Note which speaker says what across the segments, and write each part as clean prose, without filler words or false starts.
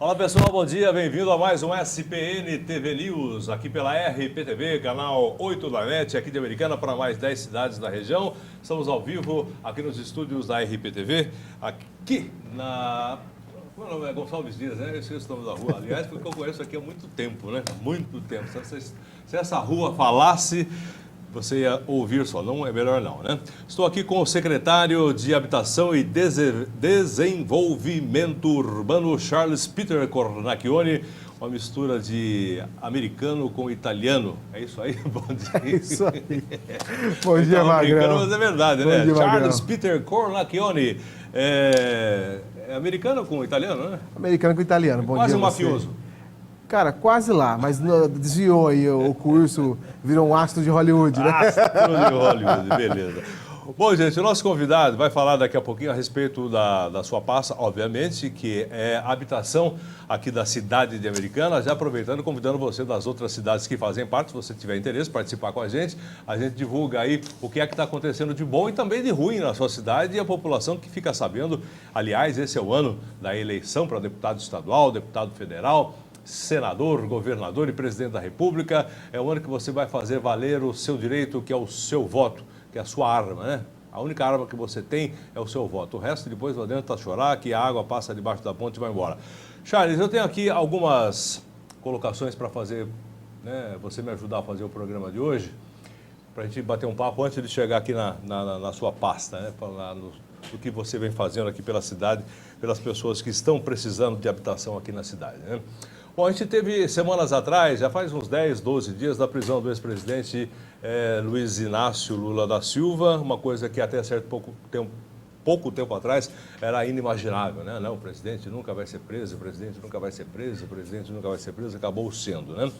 Speaker 1: Olá pessoal, bom dia, bem-vindo a mais um SPN TV News, aqui pela RPTV, canal 8 da NET, aqui de Americana, para mais 10 cidades da região. Estamos ao vivo aqui nos estúdios da RPTV, aqui na... Como é o nome? É Gonçalves Dias, né? Eu esqueço o nome da rua, aliás, porque eu conheço aqui há muito tempo, né? Muito tempo. Se essa rua falasse, você ia ouvir só, não é melhor não, né? Estou aqui com o secretário de Habitação e Desenvolvimento Urbano, Charles Peter Cornacchione, uma mistura de americano com italiano. É isso aí? Bom dia.
Speaker 2: É isso aí. Bom dia, Magrão.
Speaker 1: Mas é verdade, né?
Speaker 2: Dia,
Speaker 1: Charles
Speaker 2: Magrão.
Speaker 1: Peter Cornacchione. É americano com italiano, né?
Speaker 2: Americano com italiano. Bom
Speaker 1: Quase
Speaker 2: dia,
Speaker 1: um mafioso.
Speaker 2: Cara, quase lá, mas desviou aí o curso, virou um astro de Hollywood, né?
Speaker 1: Astro de Hollywood, beleza. Bom, gente, o nosso convidado vai falar daqui a pouquinho a respeito da sua pasta, obviamente, que é a habitação aqui da cidade de Americana. Já aproveitando, convidando você das outras cidades que fazem parte, se você tiver interesse, participar com a gente divulga aí o que é que está acontecendo de bom e também de ruim na sua cidade e a população que fica sabendo. Aliás, esse é o ano da eleição para deputado estadual, deputado federal, senador, governador e presidente da República. É o ano que você vai fazer valer o seu direito, que é o seu voto, que é a sua arma, né? A única arma que você tem é o seu voto. O resto depois não adianta chorar que a água passa debaixo da ponte e vai embora. Charles, eu tenho aqui algumas colocações para fazer, né? Você me ajudar a fazer o programa de hoje, para a gente bater um papo antes de chegar aqui na sua pasta, né? Falar do que você vem fazendo aqui pela cidade, pelas pessoas que estão precisando de habitação aqui na cidade, né? Bom, a gente teve semanas atrás, já faz uns 10, 12 dias, da prisão do ex-presidente Luiz Inácio Lula da Silva, uma coisa que até pouco tempo atrás era inimaginável, né? Não, o presidente nunca vai ser preso, o presidente nunca vai ser preso, o presidente nunca vai ser preso, acabou sendo, né?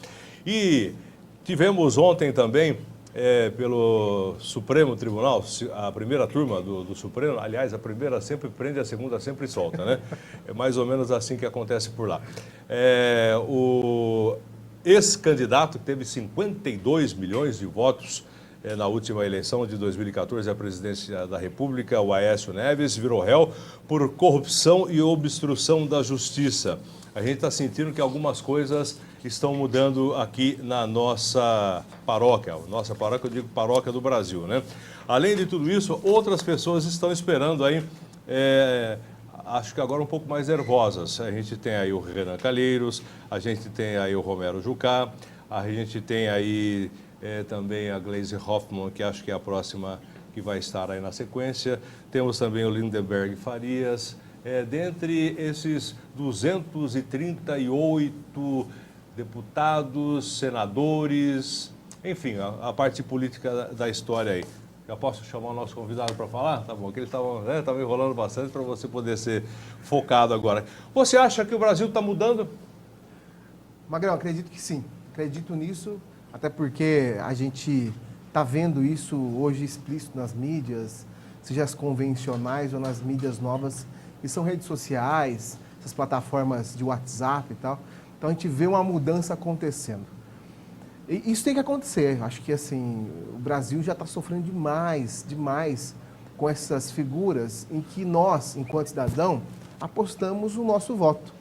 Speaker 1: E tivemos ontem também, pelo Supremo Tribunal, a primeira turma do Supremo, aliás, a primeira sempre prende, a segunda sempre solta, né? É mais ou menos assim que acontece por lá. O ex-candidato que teve 52 milhões de votos na última eleição de 2014 à presidência da República, o Aécio Neves, virou réu por corrupção e obstrução da justiça. A gente está sentindo que algumas coisas estão mudando aqui na nossa paróquia. Nossa paróquia, eu digo paróquia do Brasil, né? Além de tudo isso, outras pessoas estão esperando aí, acho que agora um pouco mais nervosas. A gente tem aí o Renan Calheiros, a gente tem aí o Romero Jucá, a gente tem aí também a Gleisi Hoffmann, que acho que é a próxima que vai estar aí na sequência. Temos também o Lindenberg Farias. Dentre esses 238 deputados, senadores, enfim, a parte política da história aí. Já posso chamar o nosso convidado para falar? Tá bom, que ele estava enrolando bastante para você poder ser focado agora. Você acha que o Brasil está mudando?
Speaker 2: Magrão, acredito que sim. Acredito nisso, até porque a gente está vendo isso hoje explícito nas mídias, seja as convencionais ou nas mídias novas, que são redes sociais, essas plataformas de WhatsApp e tal. Então a gente vê uma mudança acontecendo. E isso tem que acontecer. Acho que assim, o Brasil já está sofrendo demais com essas figuras em que nós, enquanto cidadão, apostamos o nosso voto.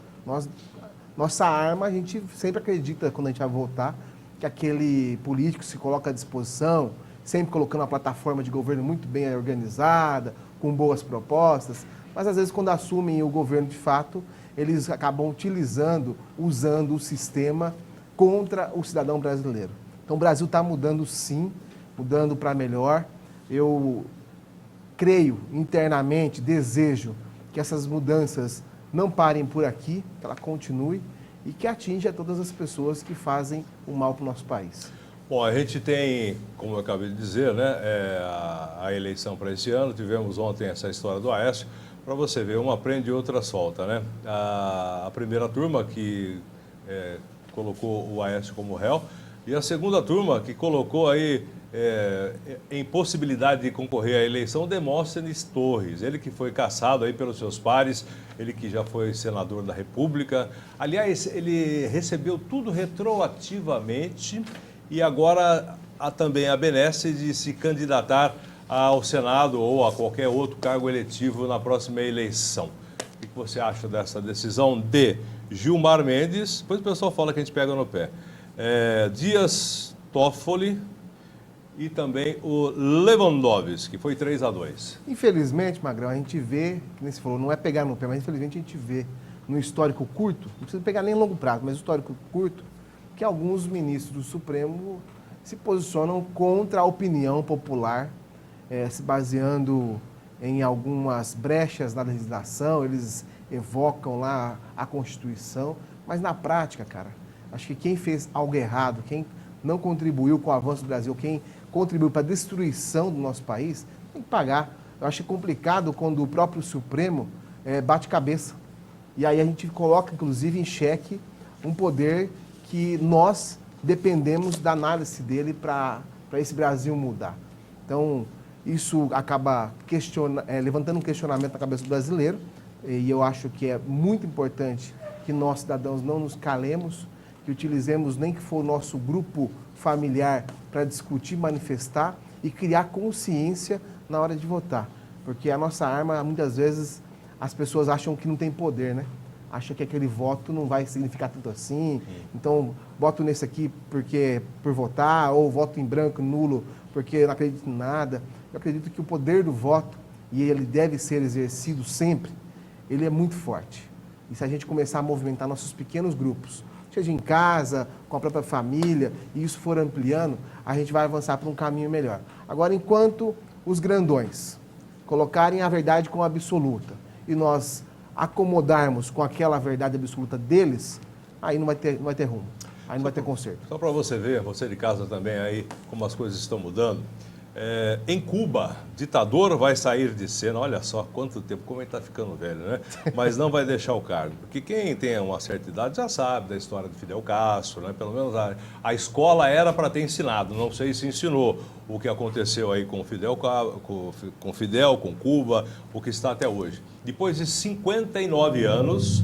Speaker 2: Nossa arma, a gente sempre acredita, quando a gente vai votar, que aquele político se coloca à disposição, sempre colocando uma plataforma de governo muito bem organizada, com boas propostas, mas às vezes quando assumem o governo de fato, eles acabam usando o sistema contra o cidadão brasileiro. Então o Brasil está mudando sim, mudando para melhor. Eu creio internamente, desejo que essas mudanças não parem por aqui, que ela continue e que atinja todas as pessoas que fazem o mal para o nosso país.
Speaker 1: Bom, a gente tem, como eu acabei de dizer, né, a eleição para esse ano. Tivemos ontem essa história do Aécio. Para você ver, uma prende e outra solta, né? A primeira turma que colocou o Aécio como réu e a segunda turma que colocou aí em possibilidade de concorrer à eleição Demóstenes Torres, ele que foi caçado aí pelos seus pares, ele que já foi senador da República. Aliás, ele recebeu tudo retroativamente e agora há também a benesse de se candidatar ao Senado ou a qualquer outro cargo eletivo na próxima eleição. O que você acha dessa decisão de Gilmar Mendes, depois o pessoal fala que a gente pega no pé. Dias Toffoli e também o Lewandowski, que foi 3-2.
Speaker 2: Infelizmente, Magrão, a gente vê, que nem você falou, não é pegar no pé, mas infelizmente a gente vê no histórico curto, não precisa pegar nem longo prazo, mas histórico curto, que alguns ministros do Supremo se posicionam contra a opinião popular, se baseando em algumas brechas na legislação, eles evocam lá a Constituição, mas na prática, cara, acho que quem fez algo errado, quem não contribuiu com o avanço do Brasil, quem contribuiu para a destruição do nosso país, tem que pagar. Eu acho complicado quando o próprio Supremo bate cabeça. E aí a gente coloca, inclusive, em xeque um poder que nós dependemos da análise dele para esse Brasil mudar. Então, isso acaba levantando um questionamento na cabeça do brasileiro, e eu acho que é muito importante que nós, cidadãos, não nos calemos, que utilizemos nem que for o nosso grupo familiar para discutir, manifestar e criar consciência na hora de votar. Porque a nossa arma, muitas vezes, as pessoas acham que não tem poder, né? Acham que aquele voto não vai significar tanto assim. Então, voto nesse aqui por votar, ou voto em branco, nulo, porque eu não acredito em nada. Eu acredito que o poder do voto, e ele deve ser exercido sempre, ele é muito forte. E se a gente começar a movimentar nossos pequenos grupos, seja em casa, com a própria família, e isso for ampliando, a gente vai avançar para um caminho melhor. Agora, enquanto os grandões colocarem a verdade como absoluta e nós acomodarmos com aquela verdade absoluta deles, aí não vai ter rumo, aí não vai ter conserto.
Speaker 1: Só para você ver, você de casa também aí, como as coisas estão mudando. Em Cuba, ditador vai sair de cena, olha só quanto tempo, como ele está ficando velho, né? Mas não vai deixar o cargo. Porque quem tem uma certa idade já sabe da história de Fidel Castro, né? Pelo menos a escola era para ter ensinado, não sei se ensinou o que aconteceu aí com Fidel, com Cuba, o que está até hoje. Depois de 59 anos,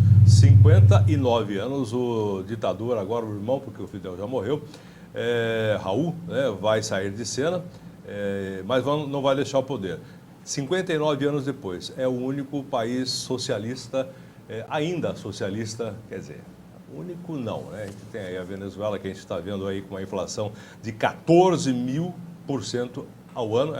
Speaker 1: o ditador, agora o irmão, porque o Fidel já morreu, Raul, né, vai sair de cena. Mas não vai deixar o poder. 59 anos depois, é o único país socialista, ainda socialista, quer dizer, único não, né? A gente tem aí a Venezuela, que a gente está vendo aí com uma inflação de 14.000% ao ano.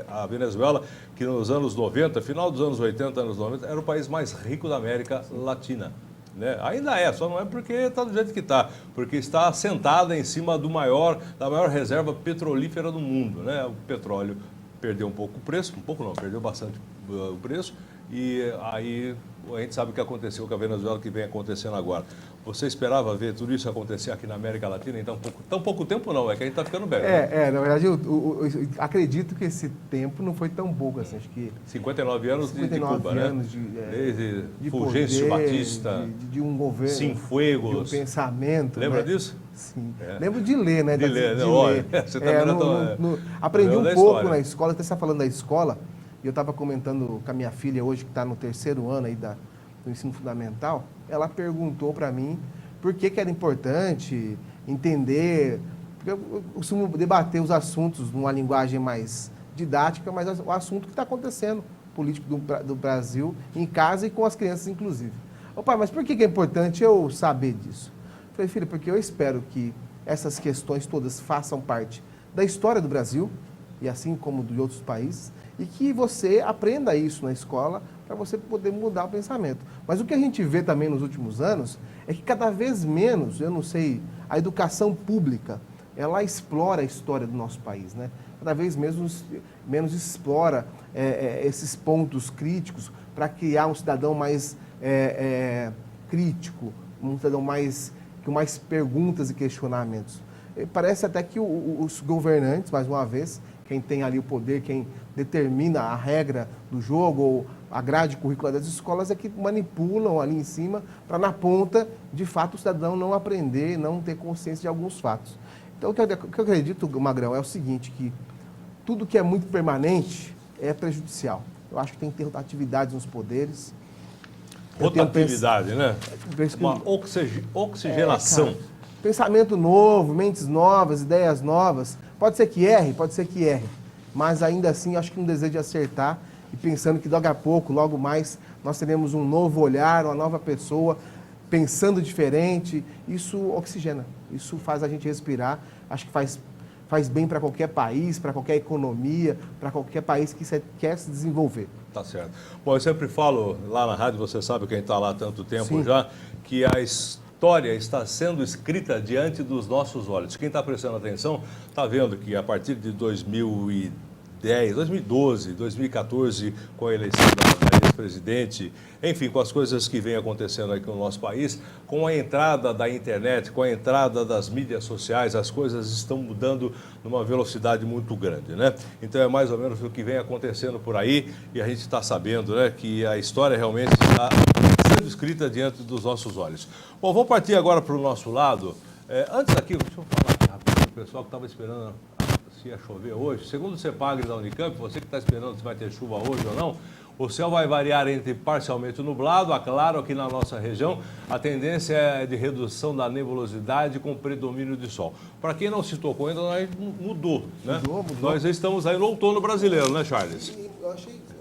Speaker 1: A Venezuela, que nos anos 90, final dos anos 80, anos 90, era o país mais rico da América Latina. Né? Ainda só não é porque está do jeito que está, porque está assentada em cima da maior reserva petrolífera do mundo. Né? O petróleo perdeu um pouco o preço, perdeu bastante o preço, e aí a gente sabe o que aconteceu com a Venezuela, que vem acontecendo agora. Você esperava ver tudo isso acontecer aqui na América Latina em tão pouco tempo não, é que a gente está ficando velho.
Speaker 2: Na verdade, eu acredito que esse tempo não foi tão pouco assim, acho que...
Speaker 1: 59 anos
Speaker 2: 59
Speaker 1: de Cuba,
Speaker 2: anos,
Speaker 1: né? Desde
Speaker 2: de
Speaker 1: Fulgêncio
Speaker 2: poder,
Speaker 1: Batista,
Speaker 2: de um governo,
Speaker 1: Cienfuegos.
Speaker 2: de um pensamento.
Speaker 1: Lembra
Speaker 2: né?
Speaker 1: disso?
Speaker 2: Sim. Lembro de ler, né?
Speaker 1: De ler, né? Olha, você também
Speaker 2: aprendi um pouco na escola, até você está falando da escola, e eu estava comentando com a minha filha hoje, que está no 3º ano aí do ensino fundamental, ela perguntou para mim por que era importante entender, porque eu costumo debater os assuntos numa linguagem mais didática, mas o assunto que está acontecendo, político do Brasil, em casa e com as crianças, inclusive. Pai, mas por que é importante eu saber disso? Eu falei, filha, porque eu espero que essas questões todas façam parte da história do Brasil, e assim como de outros países, e que você aprenda isso na escola para você poder mudar o pensamento. Mas o que a gente vê também nos últimos anos é que cada vez menos, eu não sei, a educação pública, ela explora a história do nosso país, né? Cada vez menos explora esses pontos críticos para criar um cidadão mais crítico, um cidadão com mais perguntas e questionamentos. Parece até que os governantes, mais uma vez, quem tem ali o poder, quem determina a regra do jogo ou a grade curricular das escolas é que manipulam ali em cima para, na ponta, de fato, o cidadão não aprender, não ter consciência de alguns fatos. Então, o que eu acredito, Magrão, é o seguinte, que tudo que é muito permanente é prejudicial. Eu acho que tem que ter rotatividade nos poderes.
Speaker 1: Rotatividade, né? Uma oxigenação.
Speaker 2: Pensamento novo, mentes novas, ideias novas. Pode ser que erre, mas ainda assim acho que um desejo de acertar e pensando que daqui a pouco, logo mais, nós teremos um novo olhar, uma nova pessoa pensando diferente, isso oxigena, isso faz a gente respirar, acho que faz bem para qualquer país, para qualquer economia, para qualquer país que quer se desenvolver.
Speaker 1: Tá certo. Bom, eu sempre falo lá na rádio, você sabe quem está lá há tanto tempo
Speaker 2: Sim.
Speaker 1: já, que a história está sendo escrita diante dos nossos olhos. Quem está prestando atenção está vendo que a partir de 2010, 2012, 2014, com a eleição da ex-presidente, enfim, com as coisas que vêm acontecendo aqui no nosso país, com a entrada da internet, com a entrada das mídias sociais, as coisas estão mudando numa velocidade muito grande, né? Então é mais ou menos o que vem acontecendo por aí e a gente está sabendo, né, que a história realmente está sendo escrita diante dos nossos olhos. Bom, vou partir agora para o nosso lado. Antes aqui, deixa eu falar aqui rapidinho, o pessoal que estava esperando se ia chover hoje. Segundo o CEPAGRE da Unicamp, você que está esperando se vai ter chuva hoje ou não, o céu vai variar entre parcialmente nublado, claro, aqui na nossa região. A tendência é de redução da nebulosidade com predomínio de sol. Para quem não se tocou ainda, mudou, né?
Speaker 2: Mudou.
Speaker 1: Nós estamos aí no outono brasileiro, né, Charles?
Speaker 2: Eu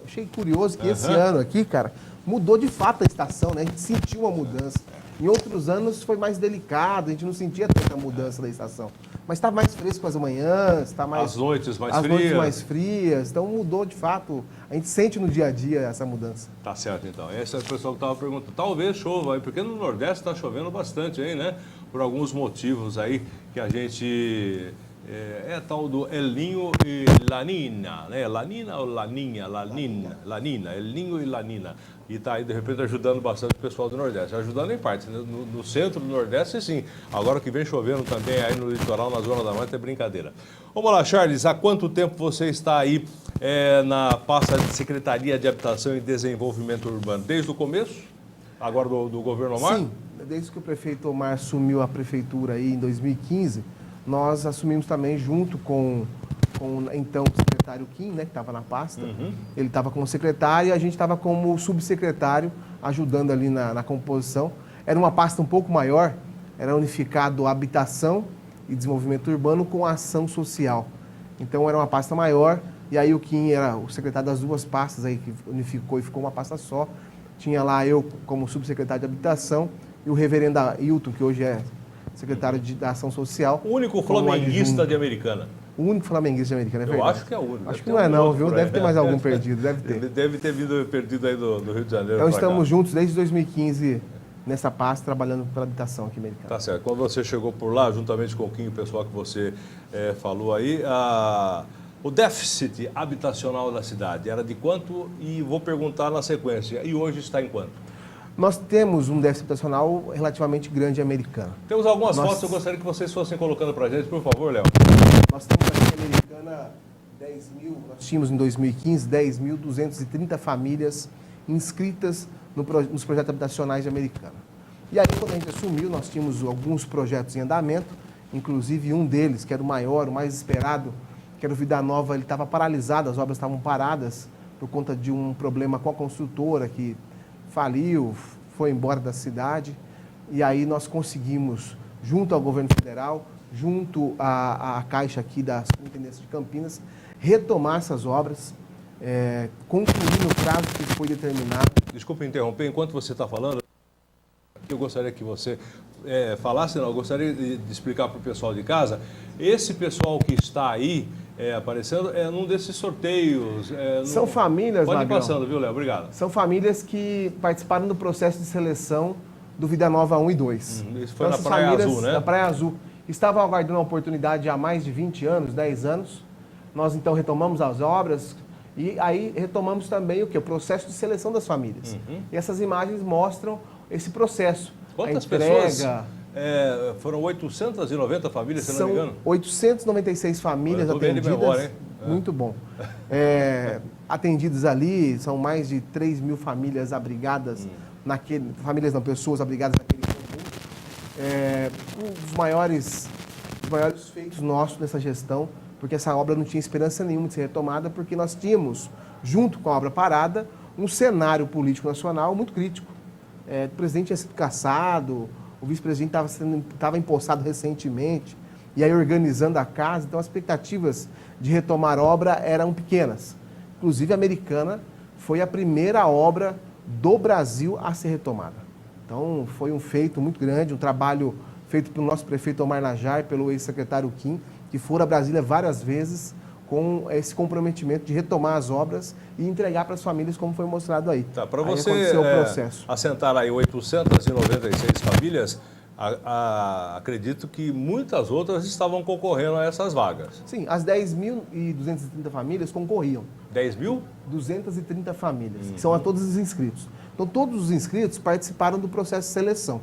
Speaker 2: achei curioso que esse ano aqui, cara, mudou de fato a estação, né? A gente sentiu uma mudança. Em outros anos foi mais delicado, a gente não sentia tanta mudança da estação. Mas está mais fresco as manhãs, está mais...
Speaker 1: As noites mais
Speaker 2: as
Speaker 1: frias.
Speaker 2: noites mais frias, então mudou de fato. A gente sente no dia a dia essa mudança.
Speaker 1: Tá certo, então. Esse é o pessoal que estava perguntando. Talvez chova aí, porque no Nordeste está chovendo bastante aí, né? Por alguns motivos aí que a gente... É tal do El Niño e La Nina, né? La Nina ou La Niña? La Nina, El Niño e La Nina. E está aí, de repente, ajudando bastante o pessoal do Nordeste. Ajudando em parte, né? No centro do Nordeste, sim. Agora que vem chovendo também aí no litoral, na Zona da Mata, é brincadeira. Vamos lá, Charles, há quanto tempo você está aí na pasta de Secretaria de Habitação e Desenvolvimento Urbano? Desde o começo? Agora do governo Omar?
Speaker 2: Sim, desde que o prefeito Omar assumiu a prefeitura aí em 2015, nós assumimos também junto com então o secretário Kim, né, que estava na pasta. Ele estava como secretário e a gente estava como subsecretário, ajudando ali na composição. Era uma pasta um pouco maior, era unificado habitação e desenvolvimento urbano com ação social. Então era uma pasta maior e aí o Kim era o secretário das duas pastas aí, que unificou e ficou uma pasta só. Tinha lá eu como subsecretário de habitação e o reverendo Hilton, que hoje é secretário da Ação Social.
Speaker 1: O único flamenguista de Americana.
Speaker 2: O único flamenguista de Americana, é verdade.
Speaker 1: Eu acho que é o único.
Speaker 2: Acho que não é não, viu? Deve ter mais algum perdido, deve ter.
Speaker 1: Deve ter vindo perdido aí do Rio de Janeiro.
Speaker 2: Então estamos juntos desde 2015 nessa pasta, trabalhando pela habitação aqui americana.
Speaker 1: Tá certo. Quando você chegou por lá, juntamente com o Kim, o pessoal que você falou aí, o déficit habitacional da cidade era de quanto? E vou perguntar na sequência. E hoje está em quanto?
Speaker 2: Nós temos um déficit habitacional relativamente grande em Americana.
Speaker 1: Temos algumas fotos, eu gostaria que vocês fossem colocando para a gente, por favor, Léo.
Speaker 2: Nós temos aqui em Americana 10 mil, nós tínhamos em 2015 10.230 famílias inscritas nos projetos habitacionais de Americana. E aí, quando a gente assumiu, nós tínhamos alguns projetos em andamento, inclusive um deles, que era o maior, o mais esperado, que era o Vida Nova, ele estava paralisado, as obras estavam paradas por conta de um problema com a construtora que faliu, foi embora da cidade, e aí nós conseguimos, junto ao governo federal, junto à Caixa aqui da Superintendência de Campinas, retomar essas obras, concluir no prazo que foi determinado.
Speaker 1: Desculpe interromper, enquanto você está falando, eu gostaria que você falasse, não, eu gostaria de explicar para o pessoal de casa, esse pessoal que está aí aparecendo num desses sorteios.
Speaker 2: São famílias,
Speaker 1: Pode ir
Speaker 2: Magrão.
Speaker 1: passando, viu, Léo? Obrigado.
Speaker 2: São famílias que participaram do processo de seleção do Vida Nova 1 e 2.
Speaker 1: Isso foi
Speaker 2: Então,
Speaker 1: na Praia Azul, né?
Speaker 2: Na Praia Azul. Estavam aguardando a oportunidade há mais de 20 anos, 10 anos. Nós, então, retomamos as obras e aí retomamos também o quê? O processo de seleção das famílias. E essas imagens mostram esse processo.
Speaker 1: Quantas
Speaker 2: a entrega,
Speaker 1: pessoas? Foram 890 famílias, se não me engano?
Speaker 2: São 896 famílias
Speaker 1: Olha, tô bem de
Speaker 2: atendidas.
Speaker 1: memória, hein?
Speaker 2: Muito bom. Atendidas ali, são mais de 3 mil famílias abrigadas, famílias não, pessoas abrigadas naquele conjunto. Um dos maiores feitos nossos nessa gestão, porque essa obra não tinha esperança nenhuma de ser retomada, porque nós tínhamos, junto com a obra parada, um cenário político nacional muito crítico. O presidente tinha sido cassado, o vice-presidente estava empossado recentemente, e aí organizando a casa, então as expectativas de retomar a obra eram pequenas. Inclusive, a Americana foi a primeira obra do Brasil a ser retomada. Então, foi um feito muito grande, um trabalho feito pelo nosso prefeito Omar Najjar, pelo ex-secretário Kim, que foram a Brasília várias vezes com esse comprometimento de retomar as obras e entregar para as famílias, como foi mostrado aí.
Speaker 1: Tá, para
Speaker 2: aí
Speaker 1: você
Speaker 2: aconteceu o processo.
Speaker 1: assentar aí 896 famílias, acredito que muitas outras estavam concorrendo a essas vagas.
Speaker 2: Sim, as 10.230 famílias concorriam.
Speaker 1: 10 mil?
Speaker 2: 230 famílias, que são a todos os inscritos. Então, todos os inscritos participaram do processo de seleção.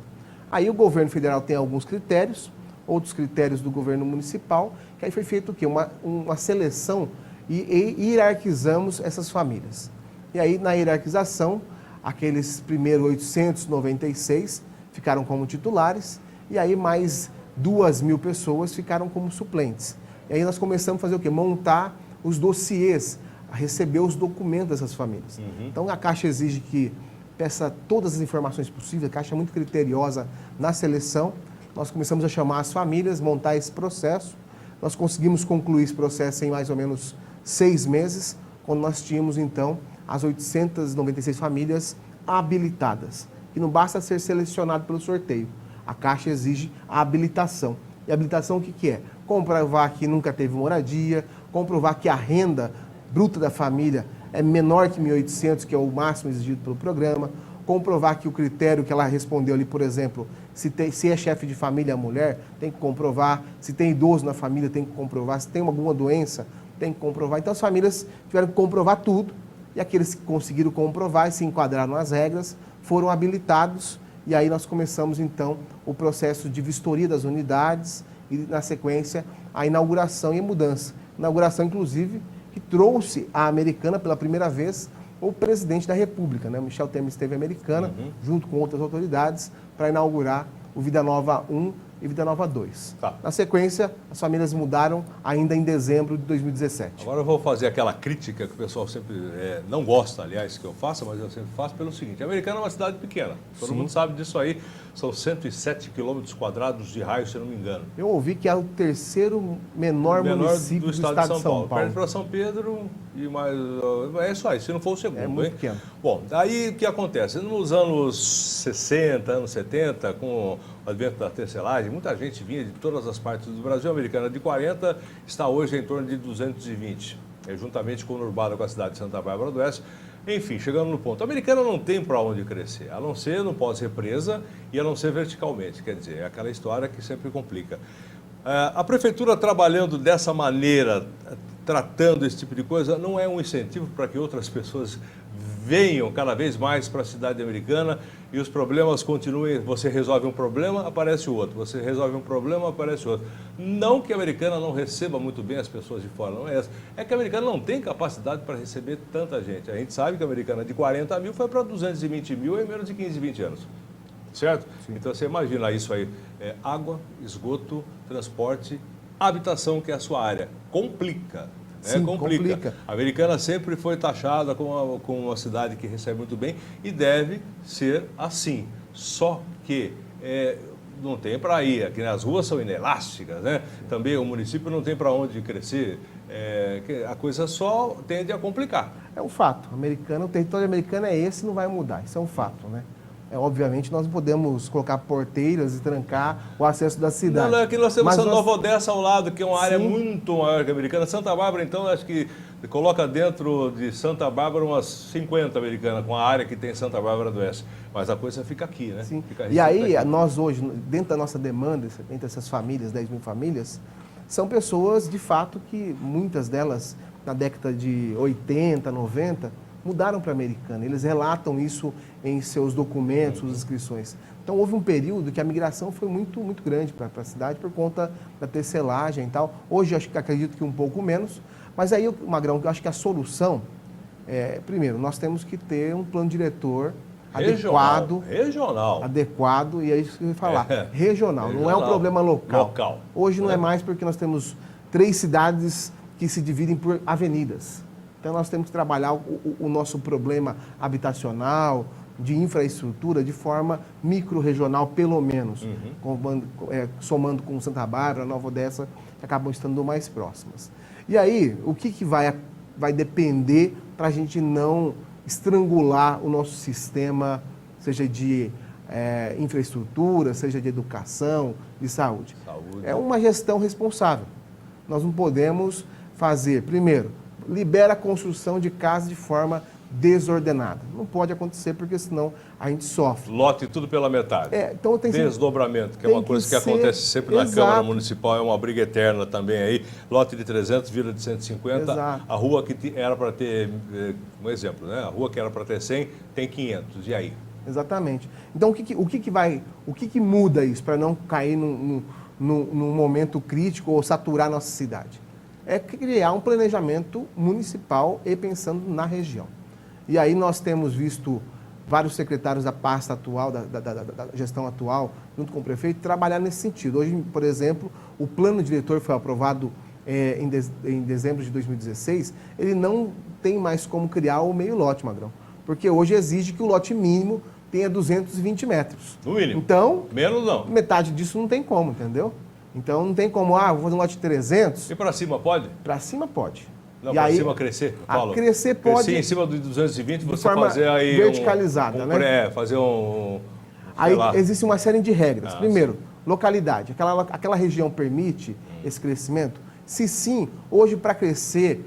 Speaker 2: Aí o governo federal tem alguns critérios, outros critérios do governo municipal, que aí foi feito o quê? Uma seleção e hierarquizamos essas famílias. E aí, na hierarquização, aqueles primeiros 896 ficaram como titulares, e aí mais 2.000 pessoas ficaram como suplentes. E aí nós começamos a fazer o quê? Montar os dossiês, a receber os documentos dessas famílias. Então, a Caixa exige que peça todas as informações possíveis, a Caixa é muito criteriosa na seleção. Nós começamos a chamar as famílias, montar esse processo. Nós conseguimos concluir esse processo em mais ou menos 6 meses, quando nós tínhamos, então, as 896 famílias habilitadas. E não basta ser selecionado pelo sorteio. A Caixa exige a habilitação. E a habilitação o que é? Comprovar que nunca teve moradia, comprovar que a renda bruta da família é menor que 1.800, que é o máximo exigido pelo programa, comprovar que o critério que ela respondeu ali, por exemplo, se é chefe de família a mulher, tem que comprovar, se tem idoso na família, tem que comprovar, se tem alguma doença, tem que comprovar. Então as famílias tiveram que comprovar tudo, e aqueles que conseguiram comprovar e se enquadraram nas regras, foram habilitados, e aí nós começamos então o processo de vistoria das unidades e, na sequência, a inauguração e a mudança. Inauguração, inclusive, que trouxe à Americana pela primeira vez o presidente da República, né? O Michel Temer esteve em Americana, junto com outras autoridades, para inaugurar o Vida Nova 1 e Vida Nova 2.
Speaker 1: Tá.
Speaker 2: Na sequência, as famílias mudaram ainda em dezembro de 2017.
Speaker 1: Agora eu vou fazer aquela crítica que o pessoal sempre não gosta, aliás, que eu faça, mas eu sempre faço pelo seguinte: a Americana é uma cidade pequena, todo mundo sabe disso aí, são 107 quilômetros quadrados de raio, se eu não me engano.
Speaker 2: Eu ouvi que é o terceiro menor município do estado de São Paulo.
Speaker 1: Perde para São Pedro e mais... É isso aí, se não for o segundo.
Speaker 2: É muito pequeno.
Speaker 1: Bom, aí o que acontece? Nos anos 60, anos 70, com o advento da tecelagem, muita gente vinha de todas as partes do Brasil. A Americana de 40 está hoje em torno de 220, juntamente conurbada com a cidade de Santa Bárbara do Oeste. Enfim, chegando no ponto, a Americana não tem para onde crescer, a não ser no pós-represa e a não ser verticalmente, quer dizer, é aquela história que sempre complica. A prefeitura trabalhando dessa maneira, tratando esse tipo de coisa, não é um incentivo para que outras pessoas venham cada vez mais para a cidade americana e os problemas continuem. Você resolve um problema, aparece o outro. Você resolve um problema, aparece o outro. Não que a Americana não receba muito bem as pessoas de fora, não é essa. É que a Americana não tem capacidade para receber tanta gente. A gente sabe que a Americana de 40 mil foi para 220 mil em menos de 15, 20 anos. Certo? Sim. Então você imagina isso aí. água, esgoto, transporte, habitação, que é a sua área. Complica.
Speaker 2: Sim, complica.
Speaker 1: A Americana sempre foi taxada como uma cidade que recebe muito bem e deve ser assim. Só que não tem para ir, aqui as ruas são inelásticas, né? Também o município não tem para onde crescer, a coisa só tende a complicar.
Speaker 2: É um fato. O território americano é esse, não vai mudar. Isso é um fato, né? Obviamente, nós não podemos colocar porteiras e trancar o acesso da cidade.
Speaker 1: Não, aqui nós temos Nova Odessa ao lado, que é uma área muito maior que a Americana. Santa Bárbara, então, acho que coloca dentro de Santa Bárbara umas 50 Americanas, com a área que tem Santa Bárbara do Oeste. Mas a coisa fica aqui, né?
Speaker 2: Sim.
Speaker 1: Fica
Speaker 2: e aí, nós hoje, dentro da nossa demanda, entre essas famílias, 10 mil famílias, são pessoas, de fato, que muitas delas, na década de 80, 90, mudaram para a Americana. Eles relatam isso em seus documentos, suas inscrições. Então, houve um período que a migração foi muito, muito grande para a cidade por conta da tecelagem e tal. Hoje, acredito que um pouco menos. Mas aí, Magrão, eu acho que a solução primeiro, nós temos que ter um plano diretor adequado. Adequado, e é isso que eu ia falar. Regional, não é um problema local. Hoje não é mais porque nós temos 3 cidades que se dividem por avenidas. Então, nós temos que trabalhar o nosso problema habitacional, de infraestrutura, de forma micro-regional, pelo menos, somando com Santa Bárbara, Nova Odessa, que acabam estando mais próximas. E aí, o que vai depender para a gente não estrangular o nosso sistema, seja de infraestrutura, seja de educação, de saúde.
Speaker 1: Saúde.
Speaker 2: É uma gestão responsável. Nós não podemos fazer, primeiro, libera a construção de casas de forma desordenada. Não pode acontecer, porque senão a gente sofre.
Speaker 1: Lote tudo pela metade.
Speaker 2: Então tem
Speaker 1: Desdobramento, que é
Speaker 2: tem
Speaker 1: uma coisa que
Speaker 2: que ser-
Speaker 1: acontece sempre na
Speaker 2: Exato.
Speaker 1: Câmara Municipal, é uma briga eterna também aí. Lote de 300 vira de 150.
Speaker 2: Exato.
Speaker 1: A rua que era para ter, um exemplo, né? A rua que era para ter 100 tem 500. E aí?
Speaker 2: Exatamente. Então, o que muda isso para não cair num momento crítico ou saturar a nossa cidade? É criar um planejamento municipal e pensando na região. E aí nós temos visto vários secretários da pasta atual, da gestão atual, junto com o prefeito, trabalhar nesse sentido. Hoje, por exemplo, o plano diretor foi aprovado em dezembro de 2016, ele não tem mais como criar o meio lote, Magrão. Porque hoje exige que o lote mínimo tenha 220 metros.
Speaker 1: No mínimo.
Speaker 2: Então,
Speaker 1: Menos não.
Speaker 2: metade disso não tem como, entendeu? Então não tem como, vou fazer um lote de 300,
Speaker 1: E para cima pode?
Speaker 2: para cima pode.
Speaker 1: Não,
Speaker 2: E
Speaker 1: para
Speaker 2: aí,
Speaker 1: cima crescer, Paulo.
Speaker 2: crescer pode
Speaker 1: Crescer em cima do 220, você
Speaker 2: forma
Speaker 1: fazer aí
Speaker 2: verticalizada, né?
Speaker 1: fazer um...
Speaker 2: Aí
Speaker 1: sei lá.
Speaker 2: existe uma série de regras.
Speaker 1: Ah,
Speaker 2: Primeiro, localidade. Aquela região permite esse crescimento? Se sim, hoje para crescer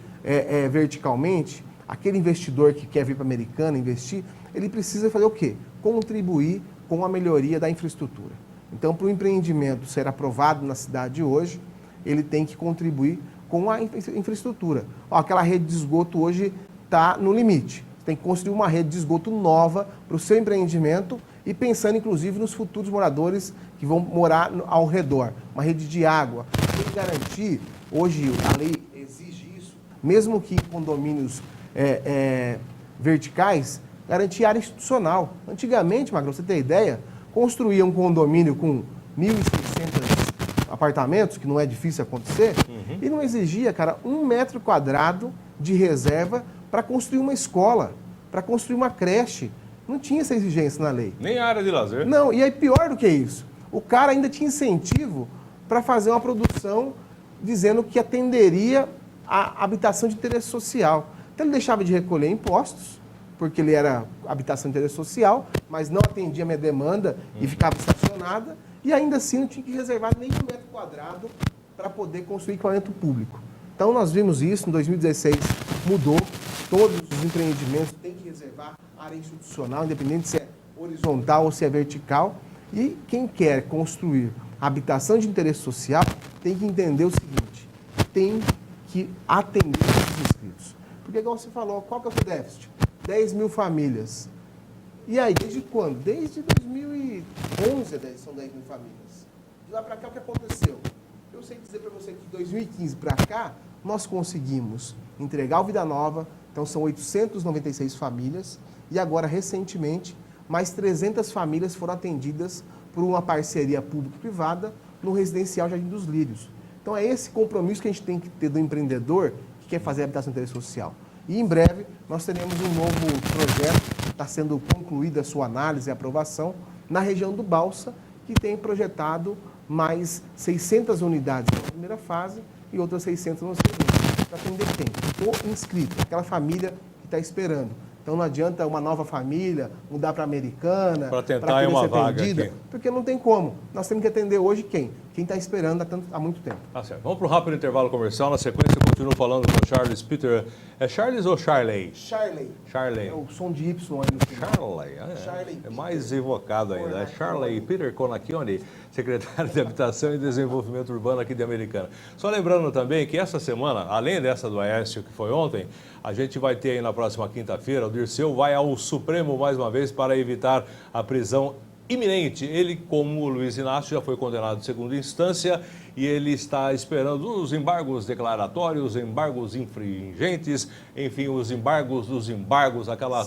Speaker 2: verticalmente, aquele investidor que quer vir para a Americana investir, ele precisa fazer o quê? Contribuir com a melhoria da infraestrutura. Então, para o empreendimento ser aprovado na cidade hoje, ele tem que contribuir com a infraestrutura. Aquela rede de esgoto hoje está no limite. Você tem que construir uma rede de esgoto nova para o seu empreendimento e pensando, inclusive, nos futuros moradores que vão morar ao redor. Uma rede de água. Tem que garantir, hoje a lei exige isso, mesmo que condomínios verticais, garantir área institucional. Antigamente, Magro, você tem ideia, construía um condomínio com 1.600 apartamentos, que não é difícil acontecer, e não exigia, cara, 1 metro quadrado de reserva para construir uma escola, para construir uma creche. Não tinha essa exigência na lei.
Speaker 1: Nem a área de lazer.
Speaker 2: Não, e aí pior do que isso, o cara ainda tinha incentivo para fazer uma produção dizendo que atenderia a habitação de interesse social. Então ele deixava de recolher impostos, porque ele era habitação de interesse social, mas não atendia a minha demanda e ficava estacionada, e ainda assim não tinha que reservar nem 1 metro quadrado para poder construir equipamento público. Então nós vimos isso, em 2016 mudou, todos os empreendimentos têm que reservar área institucional, independente se é horizontal ou se é vertical, e quem quer construir habitação de interesse social tem que entender o seguinte, tem que atender os inscritos. Porque, igual você falou, qual que é o seu déficit? 10 mil famílias. E aí, desde quando? Desde 2011 são 10 mil famílias. De lá para cá, o que aconteceu? Eu sei dizer para você que de 2015 para cá, nós conseguimos entregar o Vida Nova, então são 896 famílias, e agora, recentemente, mais 300 famílias foram atendidas por uma parceria público-privada no residencial Jardim dos Lírios. Então, é esse compromisso que a gente tem que ter do empreendedor que quer fazer habitação de interesse social. E, em breve, nós teremos um novo projeto, está sendo concluída a sua análise e aprovação, na região do Balsa, que tem projetado mais 600 unidades na primeira fase e outras 600 na segunda. Para atender quem? O inscrito, aquela família que está esperando. Então não adianta uma nova família mudar para a Americana,
Speaker 1: para tentar
Speaker 2: poder
Speaker 1: uma
Speaker 2: ser
Speaker 1: vaga
Speaker 2: atendida,
Speaker 1: aqui.
Speaker 2: porque não tem como. Nós temos que atender hoje quem? Quem está esperando há muito tempo.
Speaker 1: Tá certo. Vamos para um rápido intervalo comercial. Na sequência, eu continuo falando com o Charles Peter. É Charles ou Charley?
Speaker 2: Charley.
Speaker 1: Charley.
Speaker 2: É o som de Y aí no final.
Speaker 1: Charley,
Speaker 2: Charley
Speaker 1: é mais evocado ainda. É Charley Peter Conacchione, secretário de Habitação e Desenvolvimento Urbano aqui de Americana. Só lembrando também que essa semana, além dessa do Aécio que foi ontem, a gente vai ter aí na próxima quinta-feira, o Dirceu vai ao Supremo mais uma vez para evitar a prisão iminente. Ele, como o Luiz Inácio, já foi condenado de segunda instância e ele está esperando os embargos declaratórios, embargos infringentes, enfim, os embargos dos embargos, aquela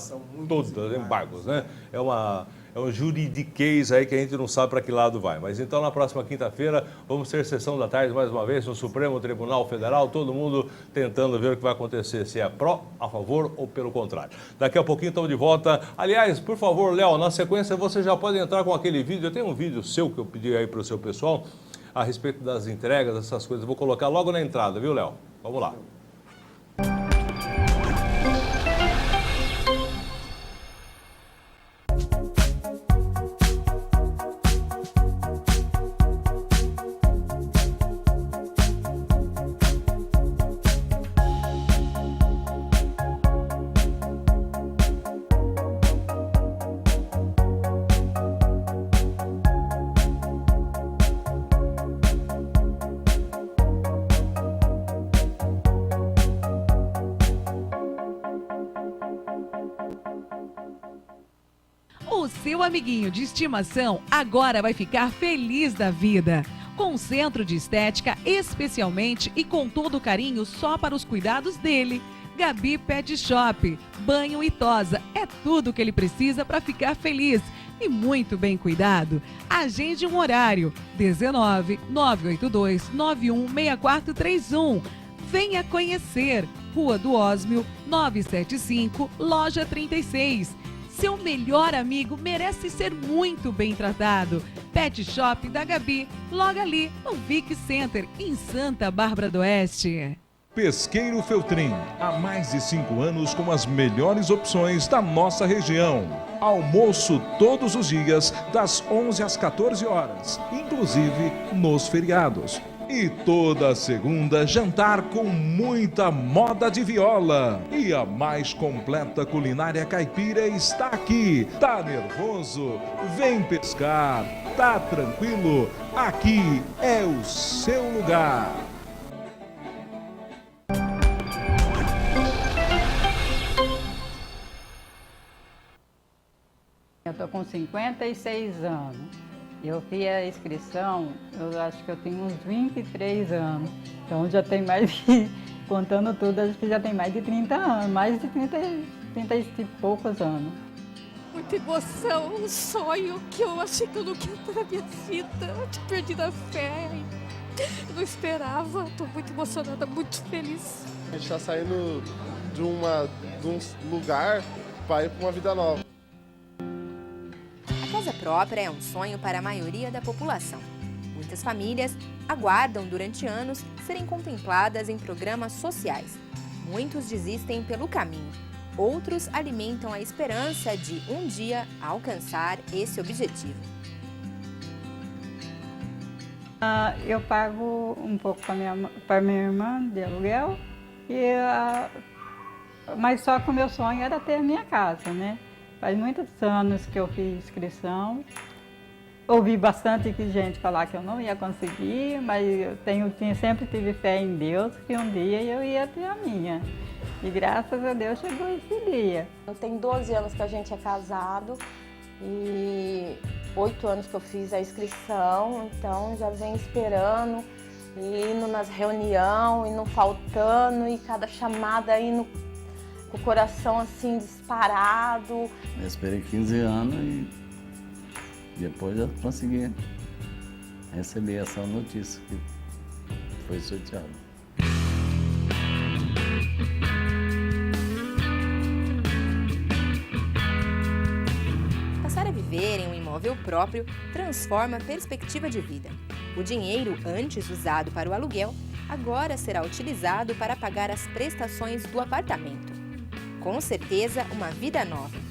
Speaker 1: todos embargos, né? É um juridiquês aí que a gente não sabe para que lado vai. Mas então, na próxima quinta-feira, vamos ter sessão da tarde mais uma vez no Supremo Tribunal Federal, todo mundo tentando ver o que vai acontecer, se é pró, a favor ou pelo contrário. Daqui a pouquinho estamos de volta. Aliás, por favor, Léo, na sequência você já pode entrar com aquele vídeo. Eu tenho um vídeo seu que eu pedi aí para o seu pessoal a respeito das entregas, essas coisas. Eu vou colocar logo na entrada, viu, Léo? Vamos lá.
Speaker 3: O seu amiguinho de estimação agora vai ficar feliz da vida. Com um centro de estética especialmente e com todo o carinho só para os cuidados dele. Gabi Pet Shop, banho e tosa, é tudo que ele precisa para ficar feliz e muito bem cuidado. Agende um horário, 19 982 91 6431. Venha conhecer, Rua do Ósmio, 975, Loja 36. Seu melhor amigo merece ser muito bem tratado. Pet Shop da Gabi, logo ali no Vic Center, em Santa Bárbara do Oeste.
Speaker 4: Pesqueiro Feltrin, há mais de 5 anos com as melhores opções da nossa região. Almoço todos os dias, das 11 às 14 horas, inclusive nos feriados. E toda segunda, jantar com muita moda de viola. E a mais completa culinária caipira está aqui. Tá nervoso? Vem pescar. Tá tranquilo? Aqui é o seu lugar.
Speaker 5: Eu estou com 56 anos. Eu fiz a inscrição, eu acho que eu tenho uns 23 anos. Então já tem mais de, contando tudo, acho que já tem mais de 30 anos, mais de 30 e poucos anos.
Speaker 6: Muita emoção, um sonho que eu achei que eu nunca ia ter na minha vida. Eu tinha perdido a fé, eu não esperava. Estou muito emocionada, muito feliz.
Speaker 7: A gente está saindo de um lugar para ir para uma vida nova.
Speaker 8: A casa própria é um sonho para a maioria da população. Muitas famílias aguardam durante anos serem contempladas em programas sociais. Muitos desistem pelo caminho. Outros alimentam a esperança de um dia alcançar esse objetivo.
Speaker 5: Eu pago um pouco para minha irmã de aluguel, mas só que o meu sonho era ter a minha casa, né? Faz muitos anos que eu fiz inscrição. Ouvi bastante gente falar que eu não ia conseguir, mas eu sempre tive fé em Deus que um dia eu ia ter a minha. E graças a Deus chegou esse dia.
Speaker 9: Tem 12 anos que a gente é casado e 8 anos que eu fiz a inscrição, então já vem esperando, e indo nas reuniões, e não faltando, e cada chamada indo com o coração assim disparado.
Speaker 10: Eu esperei 15 anos e depois eu consegui receber essa notícia que foi sorteada.
Speaker 8: Passar a viver em um imóvel próprio transforma a perspectiva de vida. O dinheiro antes usado para o aluguel agora será utilizado para pagar as prestações do apartamento. Com certeza, uma vida nova.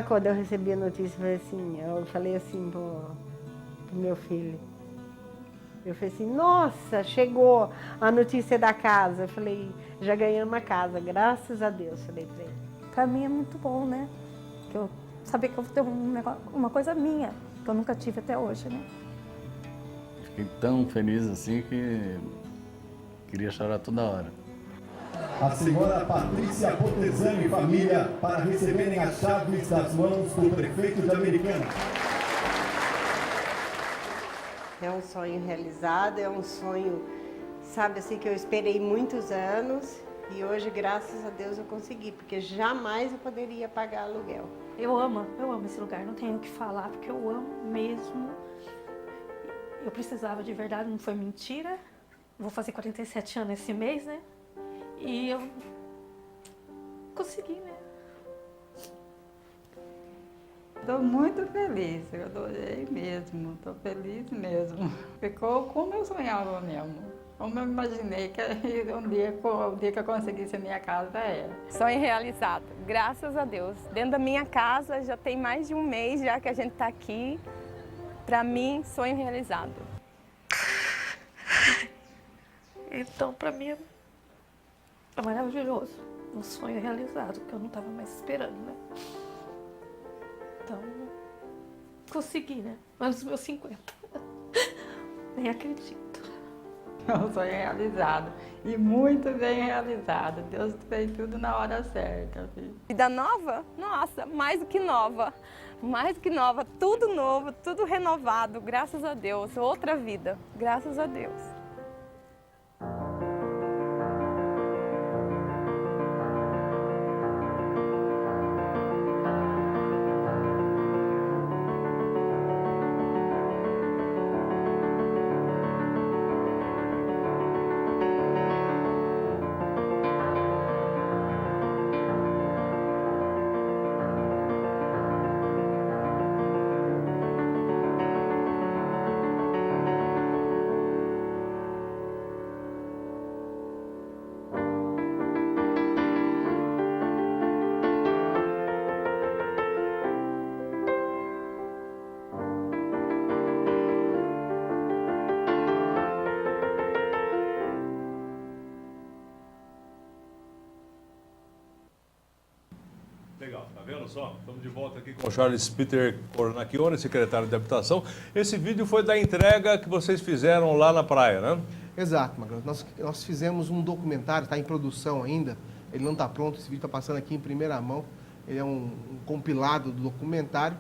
Speaker 11: Quando eu recebi a notícia, eu falei assim pro meu filho. Eu falei assim, nossa, chegou a notícia da casa. Eu falei, já ganhamos uma casa, graças a Deus, falei pra ele.
Speaker 12: Pra mim é muito bom, né? Que eu saber que eu vou ter uma coisa minha, que eu nunca tive até hoje, né?
Speaker 10: Fiquei tão feliz assim que queria chorar toda hora.
Speaker 13: A senhora Patrícia Potesani e família para receberem as chaves das mãos do prefeito de Americana.
Speaker 11: É um sonho realizado, é um sonho, sabe assim, que eu esperei muitos anos e hoje, graças a Deus, eu consegui, porque jamais eu poderia pagar aluguel.
Speaker 12: Eu amo esse lugar, não tenho o que falar, porque eu amo mesmo. Eu precisava de verdade, não foi mentira. Vou fazer 47 anos esse mês, né? E eu consegui, né?
Speaker 5: Estou muito feliz, eu adorei mesmo, estou feliz mesmo. Ficou como eu sonhava mesmo. Como eu imaginei que o dia que eu conseguisse a minha casa era.
Speaker 9: Sonho realizado, graças a Deus. Dentro da minha casa já tem mais de um mês já que a gente está aqui. Para mim, sonho realizado.
Speaker 12: Então, para mim, é maravilhoso. Um sonho realizado, que eu não estava mais esperando, né? Então, consegui, né? Mas os meus 50. Nem acredito.
Speaker 5: É um sonho realizado. E muito bem realizado. Deus fez tudo na hora certa. Filho.
Speaker 9: Vida nova? Nossa, mais do que nova. Mais do que nova. Tudo novo, tudo renovado. Graças a Deus. Outra vida. Graças a Deus.
Speaker 1: Legal, tá vendo só? Estamos de volta aqui com o Charles Peter Cornacchione, secretário de Habitação. Esse vídeo foi da entrega que vocês fizeram lá na praia, né?
Speaker 2: Exato, Magrão. Nós fizemos um documentário, está em produção ainda, ele não está pronto, esse vídeo está passando aqui em primeira mão, ele é um compilado do documentário.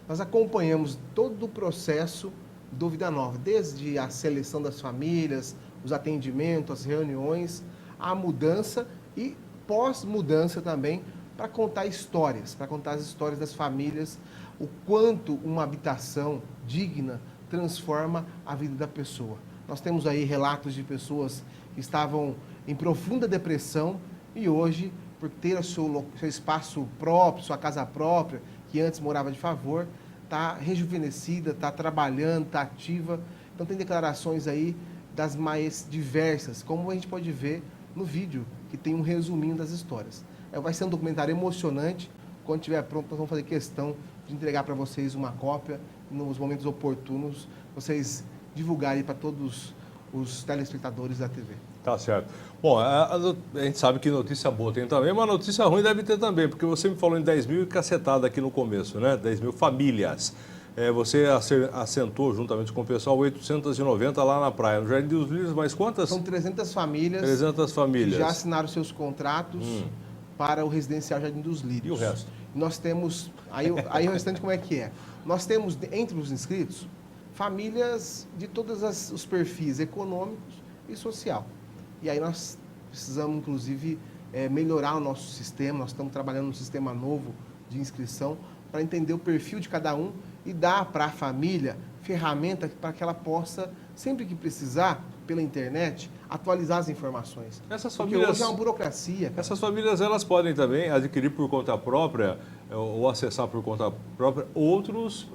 Speaker 2: Nós acompanhamos todo o processo do Vida Nova, desde a seleção das famílias, os atendimentos, as reuniões, a mudança e pós-mudança também, para contar histórias, para contar as histórias das famílias, o quanto uma habitação digna transforma a vida da pessoa. Nós temos aí relatos de pessoas que estavam em profunda depressão e hoje, por ter o seu espaço próprio, sua casa própria, que antes morava de favor, está rejuvenescida, está trabalhando, está ativa. Então tem declarações aí das mais diversas, como a gente pode ver no vídeo, que tem um resuminho das histórias. Vai ser um documentário emocionante. Quando estiver pronto, nós vamos fazer questão de entregar para vocês uma cópia, nos momentos oportunos, vocês divulgarem para todos os telespectadores da TV.
Speaker 1: Tá certo. Bom, a gente sabe que notícia boa tem também, mas notícia ruim deve ter também, porque você me falou em 10 mil e cacetada aqui no começo, né? 10 mil famílias. Você assentou, juntamente com o pessoal, 890 lá na praia. No Jardim dos Lírios, mais quantas?
Speaker 2: São 300 famílias.
Speaker 1: 300 famílias.
Speaker 2: Que já assinaram seus contratos para o residencial Jardim dos Lírios.
Speaker 1: E o resto?
Speaker 2: Nós temos... Aí o restante como é que é? Nós temos, entre os inscritos, famílias de todos os perfis econômicos e social. E aí nós precisamos, inclusive, melhorar o nosso sistema. Nós estamos trabalhando num sistema novo de inscrição para entender o perfil de cada um e dar para a família ferramenta para que ela possa, sempre que precisar, pela internet, atualizar as informações.
Speaker 1: Essas
Speaker 2: Porque
Speaker 1: famílias,
Speaker 2: hoje é uma burocracia. Cara.
Speaker 1: Essas famílias, elas podem também adquirir por conta própria ou acessar por conta própria outros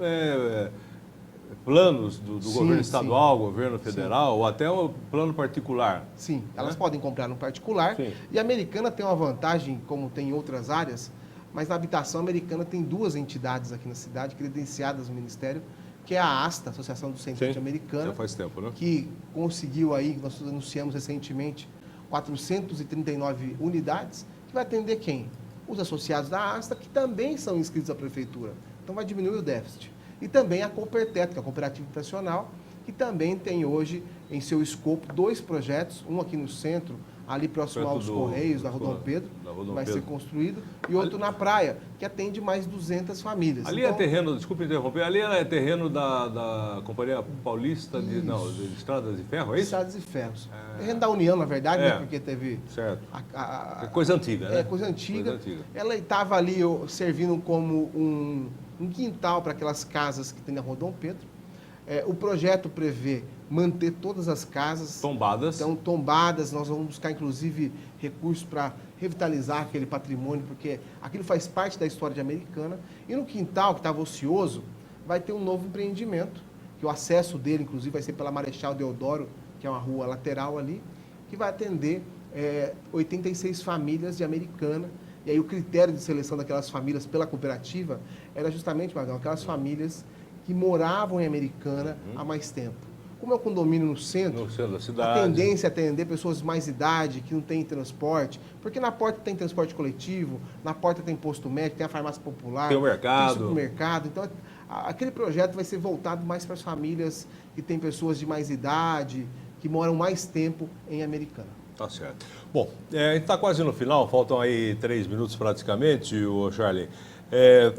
Speaker 1: planos do governo estadual, governo federal, ou até o plano particular.
Speaker 2: Sim, elas podem comprar no particular. Sim. E a Americana tem uma vantagem, como tem em outras áreas, mas na habitação americana tem duas entidades aqui na cidade, credenciadas no Ministério, que é a ASTA, Associação do Centro Americana,
Speaker 1: já faz tempo, né?
Speaker 2: Que conseguiu aí, nós anunciamos recentemente, 439 unidades, que vai atender quem? Os associados da ASTA, que também são inscritos à Prefeitura. Então vai diminuir o déficit. E também a Cooperteto, que é a Cooperativa Habitacional, que também tem hoje em seu escopo 2 projetos, um aqui no centro, ali próximo aos Correios, na Rua Dom Pedro, vai ser construído, e outro na praia, que atende mais 200 famílias.
Speaker 1: Ali então, é terreno, desculpe interromper, ali é terreno da Companhia Paulista de Estradas de Ferro, é isso?
Speaker 2: Estradas de Ferros. Terreno da União, na verdade, né, porque teve...
Speaker 1: Certo. É coisa antiga, né?
Speaker 2: É coisa antiga. Ela estava ali servindo como um quintal para aquelas casas que tem na Rua Dom Pedro. O projeto prevê manter todas as casas
Speaker 1: tombadas.
Speaker 2: Então, tombadas, nós vamos buscar, inclusive, recursos para revitalizar aquele patrimônio, porque aquilo faz parte da história de Americana. E no quintal, que estava ocioso, vai ter um novo empreendimento, que o acesso dele, inclusive, vai ser pela Marechal Deodoro, que é uma rua lateral ali, que vai atender 86 famílias de Americana. E aí o critério de seleção daquelas famílias pela cooperativa era justamente, Magão, aquelas famílias que moravam em Americana há mais tempo. Como é um condomínio no centro
Speaker 1: da cidade,
Speaker 2: a tendência é atender pessoas de mais idade, que não têm transporte, porque na porta tem transporte coletivo, na porta tem posto médico, tem a farmácia popular,
Speaker 1: tem o mercado,
Speaker 2: tem supermercado. Então, aquele projeto vai ser voltado mais para as famílias que têm pessoas de mais idade, que moram mais tempo em Americana.
Speaker 1: Tá certo. Bom, a gente está quase no final, faltam aí 3 minutos praticamente, o Charlie.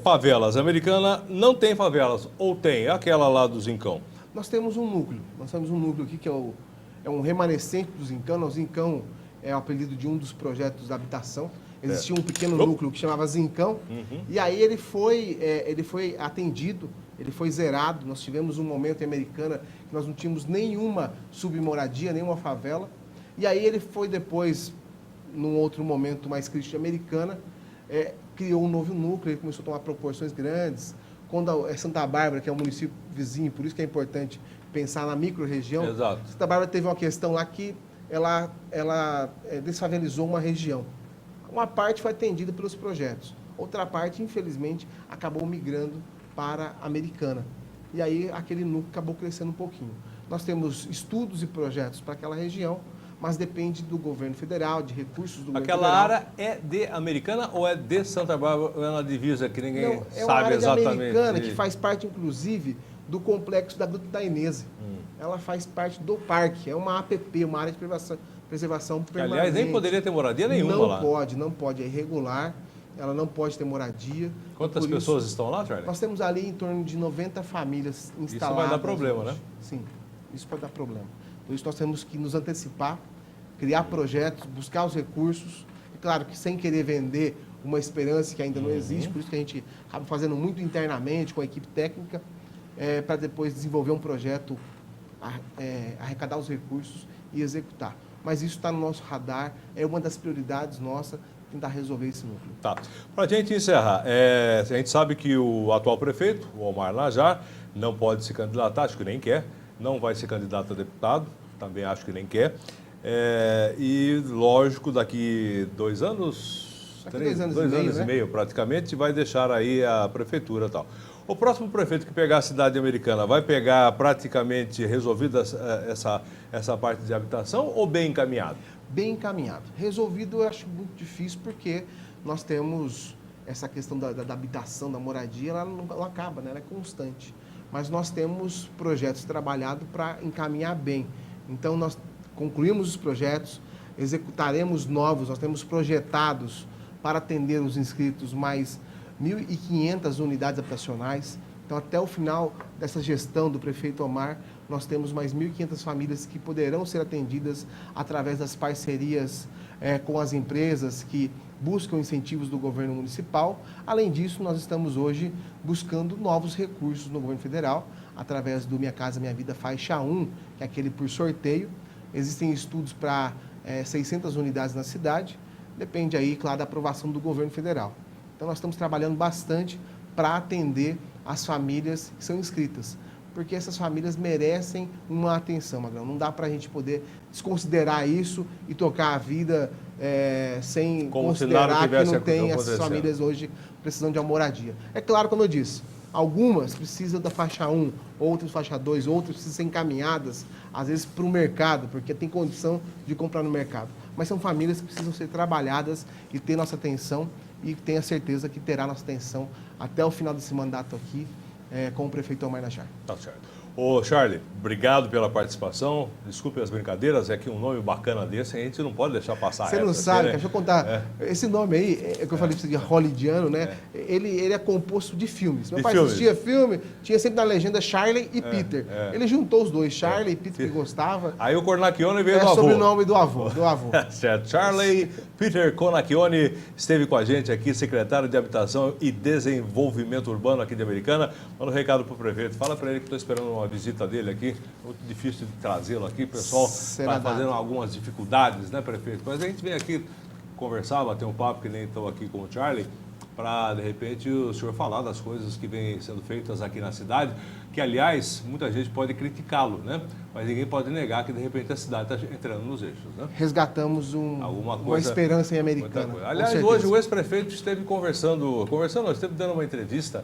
Speaker 1: Favelas. Americana não tem favelas, ou tem? Aquela lá do Zincão.
Speaker 2: Nós temos um núcleo aqui que é um remanescente do Zincão. O Zincão é o apelido de um dos projetos da habitação. Existia um pequeno núcleo que chamava Zincão, e aí ele foi atendido, ele foi zerado. Nós tivemos um momento em Americana que nós não tínhamos nenhuma submoradia, nenhuma favela, e aí ele foi depois, num outro momento mais crítico de Americana, criou um novo núcleo, ele começou a tomar proporções grandes. Quando Santa Bárbara, que é um município vizinho, por isso que é importante pensar na micro-região, Santa Bárbara teve uma questão lá que ela desfavelizou uma região. Uma parte foi atendida pelos projetos, outra parte, infelizmente, acabou migrando para a Americana. E aí aquele núcleo acabou crescendo um pouquinho. Nós temos estudos e projetos para aquela região, mas depende do governo federal, de recursos do governo federal.
Speaker 1: Aquela área é de Americana ou é de Santa Bárbara, ou é na divisa que ninguém sabe exatamente?
Speaker 2: É uma área de Americana que faz parte, inclusive, do complexo da Gruta da Inese. Ela faz parte do parque, é uma APP, uma área de preservação permanente.
Speaker 1: Aliás, nem poderia ter moradia nenhuma lá.
Speaker 2: Não pode, é irregular, ela não pode ter moradia.
Speaker 1: Quantas pessoas estão lá, Charlie?
Speaker 2: Nós temos ali em torno de 90 famílias instaladas.
Speaker 1: Isso vai dar problema,
Speaker 2: hoje,
Speaker 1: né?
Speaker 2: Sim, isso pode dar problema. Por isso nós temos que nos antecipar, criar projetos, buscar os recursos. É claro que sem querer vender uma esperança que ainda não existe, por isso que a gente acaba fazendo muito internamente com a equipe técnica, para depois desenvolver um projeto, arrecadar os recursos e executar. Mas isso está no nosso radar, é uma das prioridades nossas, tentar resolver esse núcleo.
Speaker 1: Tá. Para a gente encerrar, a gente sabe que o atual prefeito, o Omar Najar, não pode se candidatar, acho que nem quer, não vai ser candidato a deputado, também acho que nem quer. E, lógico, daqui 2 anos, dois anos e meio, praticamente, vai deixar aí a prefeitura e tal. O próximo prefeito que pegar a cidade americana vai pegar praticamente resolvida essa parte de habitação ou bem encaminhado?
Speaker 2: Bem encaminhado. Resolvido eu acho muito difícil porque nós temos essa questão da habitação, da moradia, ela não acaba, né? Ela é constante. Mas nós temos projetos trabalhados para encaminhar bem. Então nós concluímos os projetos, executaremos novos, nós temos projetados para atender os inscritos mais 1.500 unidades habitacionais. Então, até o final dessa gestão do prefeito Omar, nós temos mais 1.500 famílias que poderão ser atendidas através das parcerias com as empresas que buscam incentivos do governo municipal. Além disso, nós estamos hoje buscando novos recursos no governo federal, através do Minha Casa Minha Vida Faixa 1, que é aquele por sorteio. Existem estudos para 600 unidades na cidade, depende aí, claro, da aprovação do governo federal. Então, nós estamos trabalhando bastante para atender as famílias que são inscritas, porque essas famílias merecem uma atenção, Magrão. Não dá para a gente poder desconsiderar isso e tocar a vida sem considerar que não tem essas famílias hoje precisando de uma moradia. É claro, como eu disse, algumas precisam da faixa 1, outras faixa 2, outras precisam ser encaminhadas, às vezes, para o mercado, porque tem condição de comprar no mercado. Mas são famílias que precisam ser trabalhadas e ter nossa atenção, e tenha certeza que terá nossa atenção até o final desse mandato aqui com o prefeito Omar Najar.
Speaker 1: Tá certo. Ô, Charlie, obrigado pela participação. Desculpe as brincadeiras, é que um nome bacana desse a gente não pode deixar passar.
Speaker 2: Você não sabe, deixa eu contar. Esse nome aí, que eu falei para você de hollywoodiano, né? Ele é composto de filmes. Meu pai assistia filme, tinha sempre na legenda Charlie e Peter. Ele juntou os dois, Charlie e Peter, que gostava.
Speaker 1: Aí o Cornacchione veio do avô.
Speaker 2: É sobrenome do avô.
Speaker 1: Certo. Charlie Peter Cornacchione esteve com a gente aqui, secretário de Habitação e Desenvolvimento Urbano aqui de Americana. Manda um recado para o prefeito. Fala para ele que estou esperando uma visita dele aqui, muito difícil de trazê-lo aqui, o pessoal está fazendo algumas dificuldades, né, prefeito? Mas a gente vem aqui conversar, bater um papo, que nem estou aqui com o Charlie, para, de repente, o senhor falar das coisas que vêm sendo feitas aqui na cidade, que, aliás, muita gente pode criticá-lo, né? Mas ninguém pode negar que, de repente, a cidade está entrando nos eixos, né?
Speaker 2: Resgatamos uma esperança em Americana.
Speaker 1: Aliás, hoje o ex-prefeito esteve esteve dando uma entrevista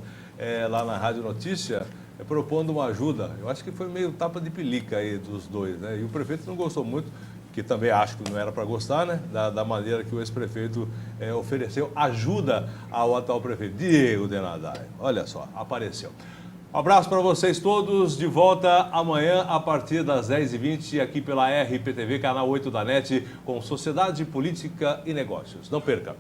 Speaker 1: lá na Rádio Notícia, propondo uma ajuda. Eu acho que foi meio tapa de pelica aí dos dois, né? E o prefeito não gostou muito, que também acho que não era para gostar, né? Da maneira que o ex-prefeito ofereceu ajuda ao atual prefeito, Diego Denadai. Olha só, apareceu. Um abraço para vocês todos, de volta amanhã a partir das 10h20 aqui pela RPTV, canal 8 da NET, com Sociedade, Política e Negócios. Não perca!